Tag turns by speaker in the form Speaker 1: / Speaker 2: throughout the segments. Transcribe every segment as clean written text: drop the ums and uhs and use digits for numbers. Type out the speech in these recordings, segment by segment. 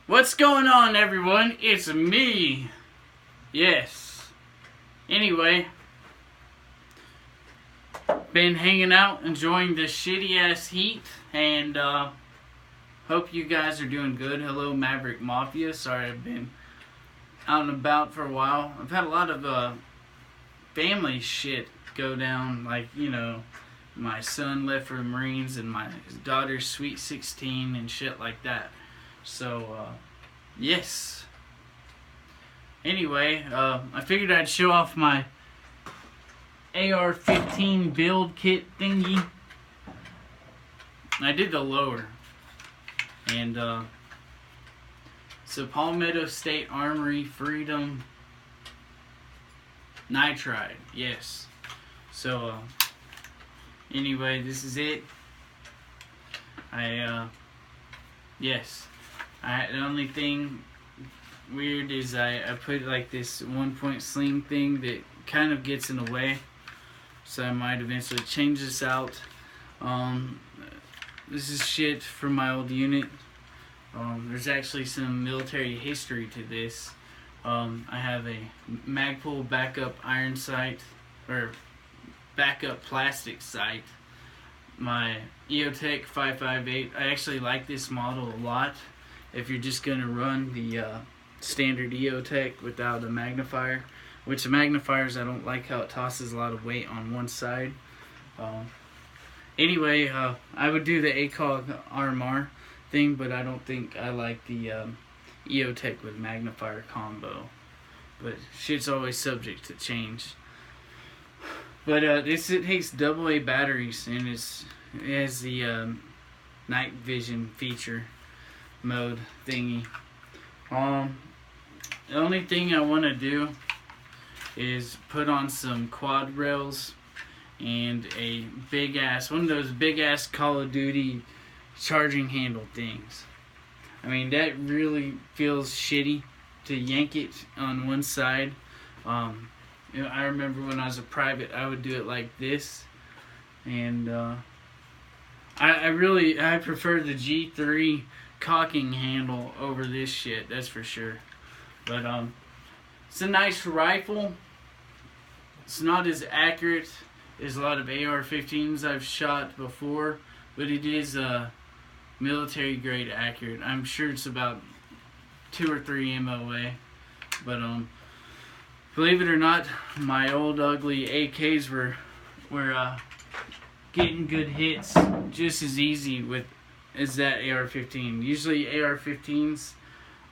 Speaker 1: What's going on, everyone? It's me. Yes. Anyway, been hanging out, enjoying this shitty ass heat, and hope you guys are doing good. Hello, Maverick Mafia. Sorry I've been out and about for a while. I've had a lot of family shit go down, like, you know, my son left for the Marines and my daughter's sweet 16 and shit like that. So, yes. Anyway, I figured I'd show off my AR-15 build kit thingy. I did the lower. And, so Palmetto State Armory Freedom Nitride. Yes. So, anyway, this is it. Yes. The only thing weird is I put like this 1-point sling thing that kind of gets in the way. So I might eventually change this out. This is shit from my old unit. There's actually some military history to this. I have a Magpul backup iron sight, or backup plastic sight. My EOTech 558. I actually like this model a lot. If you're just going to run the standard EOTech without a magnifier, which the magnifiers, I don't like how it tosses a lot of weight on one side. Anyway, I would do the ACOG RMR thing, but I don't think I like the EOTech with magnifier combo. But shit's always subject to change. But it takes AA batteries, and it has the night vision feature mode thingy. The only thing I want to do is put on some quad rails and a big ass, one of those big ass Call of Duty charging handle things. I mean, that really feels shitty to yank it on one side. You know, I remember when I was a private, I would do it like this, and I prefer the G3 cocking handle over this shit, that's for sure. But it's a nice rifle. It's not as accurate as a lot of AR-15s I've shot before, but it is military grade accurate. I'm sure it's about 2 or 3 MOA, but believe it or not, my old ugly AKs were getting good hits just as easy as that AR-15. Usually AR-15s,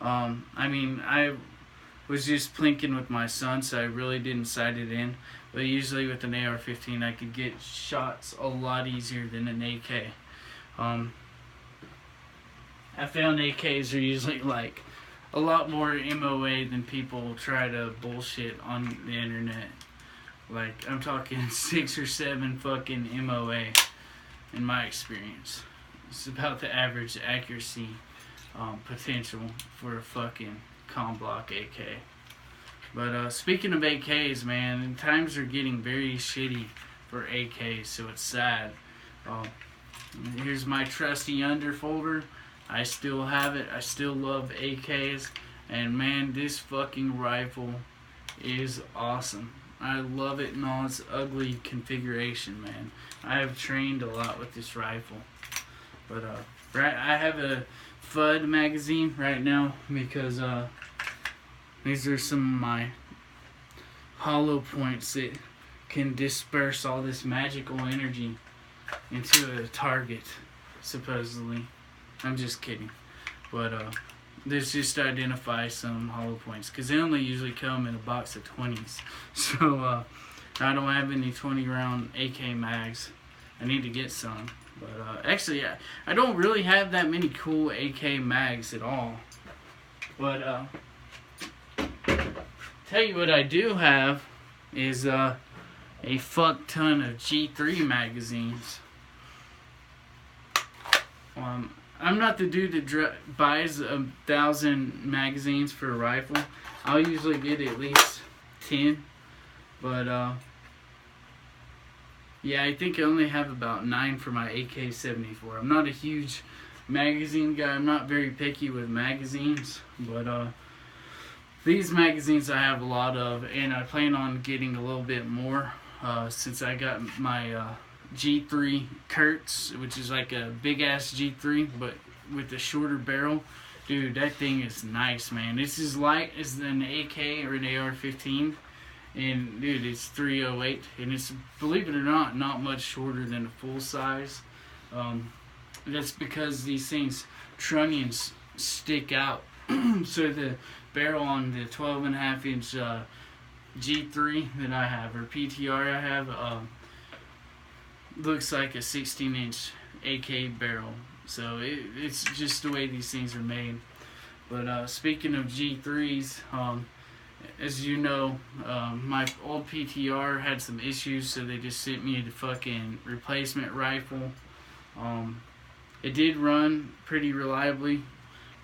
Speaker 1: I mean, I was just plinking with my son, so I really didn't sight it in. But usually with an AR-15, I could get shots a lot easier than an AK. I found AKs are usually like a lot more MOA than people try to bullshit on the internet. Like, I'm talking 6 or 7 fucking MOA in my experience. It's about the average accuracy potential for a fucking com block AK. But speaking of AKs, man, times are getting very shitty for AKs, so it's sad. Here's my trusty underfolder. I still have it. I still love AKs. And man, this fucking rifle is awesome. I love it in all its ugly configuration, man. I have trained a lot with this rifle. But I have a FUD magazine right now because these are some of my hollow points that can disperse all this magical energy into a target, supposedly. I'm just kidding. But let's just identify some hollow points, because they only usually come in a box of 20s. So I don't have any 20 round AK mags. I need to get some. But actually, I don't really have that many cool AK mags at all. But tell you what I do have is a fuck ton of G3 magazines. I'm not the dude that buys 1,000 magazines for a rifle. I'll usually get at least 10. But yeah, I think I only have about 9 for my AK-74. I'm not a huge magazine guy. I'm not very picky with magazines, but these magazines I have a lot of, and I plan on getting a little bit more since I got my G3 Kurtz, which is like a big ass G3 but with a shorter barrel. Dude, that thing is nice, man. It's as light as an AK or an AR-15, and dude, it's 308, and it's, believe it or not much shorter than a full size. That's because these things trunnions stick out. So the barrel on the 12.5 inch G3 that I have, or PTR I have, looks like a 16 inch AK barrel. So it's just the way these things are made. But speaking of G3s, as you know, my old PTR had some issues, so they just sent me the fucking replacement rifle. It did run pretty reliably,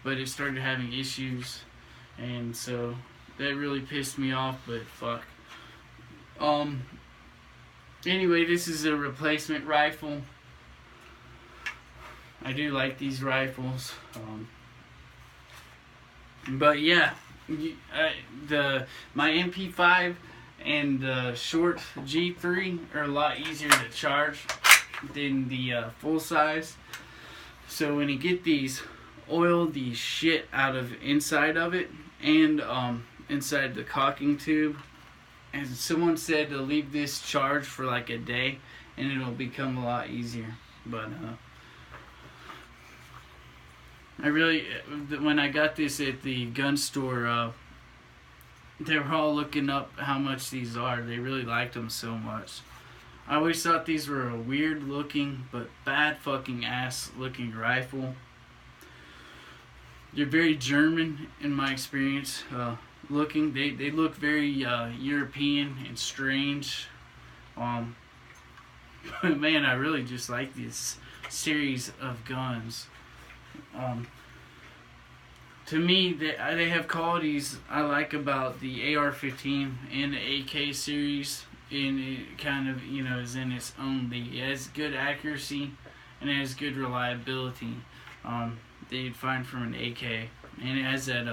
Speaker 1: but it started having issues, and so that really pissed me off, but fuck. Anyway, this is a replacement rifle. I do like these rifles. But yeah, my MP5 and the short G3 are a lot easier to charge than the full size. So when you get these, oil the shit out of inside of it, and inside the cocking tube. And someone said to leave this charged for like a day, and it'll become a lot easier. But I really, when I got this at the gun store, they were all looking up how much these are. They really liked them so much. I always thought these were a weird looking but bad fucking ass looking rifle. They're very German in my experience looking. They look very European and strange. But man, I really just like this series of guns. To me, they have qualities I like about the AR-15 and the AK series, and it kind of, you know, is in its own league. It has good accuracy and it has good reliability that you'd find from an AK, and it has that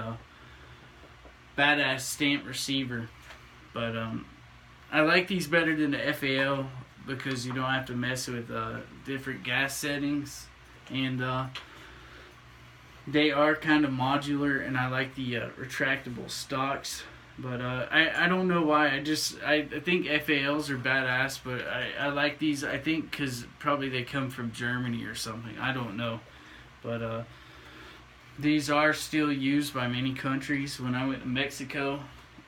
Speaker 1: badass stamp receiver. But I like these better than the FAL because you don't have to mess with different gas settings, and they are kind of modular, and I like the retractable stocks. But I don't know why. I think FALs are badass, but I like these. I think because probably they come from Germany or something. I don't know. But these are still used by many countries. When I went to Mexico,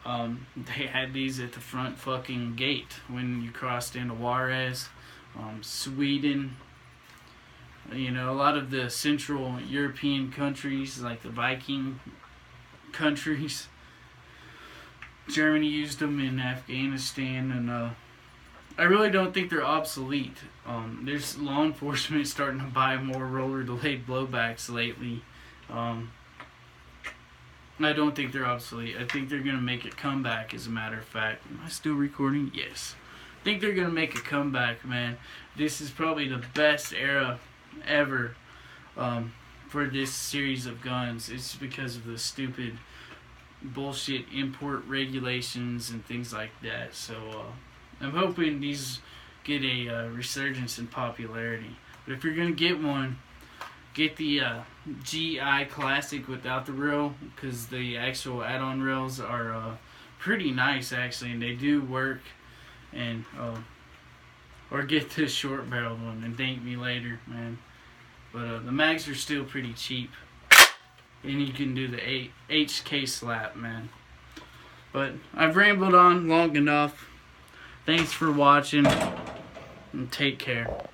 Speaker 1: they had these at the front fucking gate when you crossed into Juarez. Sweden, you know, a lot of the Central European countries, like the Viking countries. Germany used them in Afghanistan, and I really don't think they're obsolete. There's law enforcement starting to buy more roller delayed blowbacks lately. I don't think they're obsolete. I think they're going to make a comeback, as a matter of fact. Am I still recording? Yes. I think they're going to make a comeback, man. This is probably the best era ever for this series of guns. It's because of the stupid bullshit import regulations and things like that. So I'm hoping these get a resurgence in popularity. But if you're going to get one, get the GI Classic without the rail, because the actual add-on rails are pretty nice actually, and they do work. And or get this short barreled one and thank me later, man. But the mags are still pretty cheap, and you can do the HK slap, man. But I've rambled on long enough. Thanks for watching, and take care.